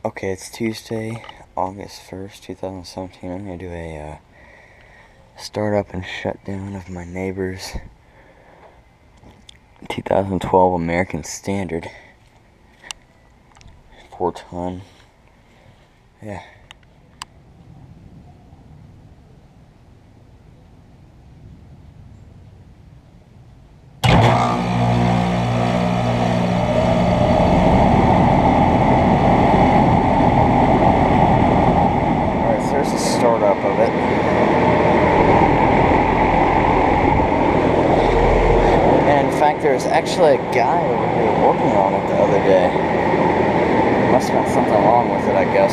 Okay, it's Tuesday, August 1st, 2017. I'm going to do a startup and shutdown of my neighbor's 2012 American Standard 4-ton. Yeah. Alright, so there's a startup of it. And in fact, there's actually a guy over here working on it the other day. Must have been something wrong with it, I guess.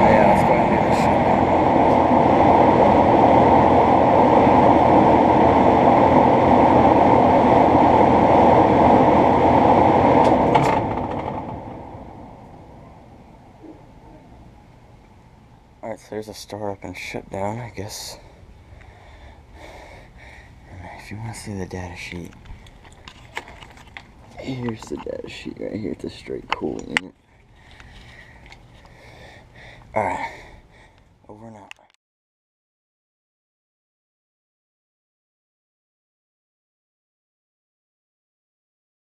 Yeah, let's go ahead and do this shutdown. Alright, so there's a startup and shutdown, I guess. If you want to see the data sheet, here's the data sheet right here. It's a straight cooling unit. Alright.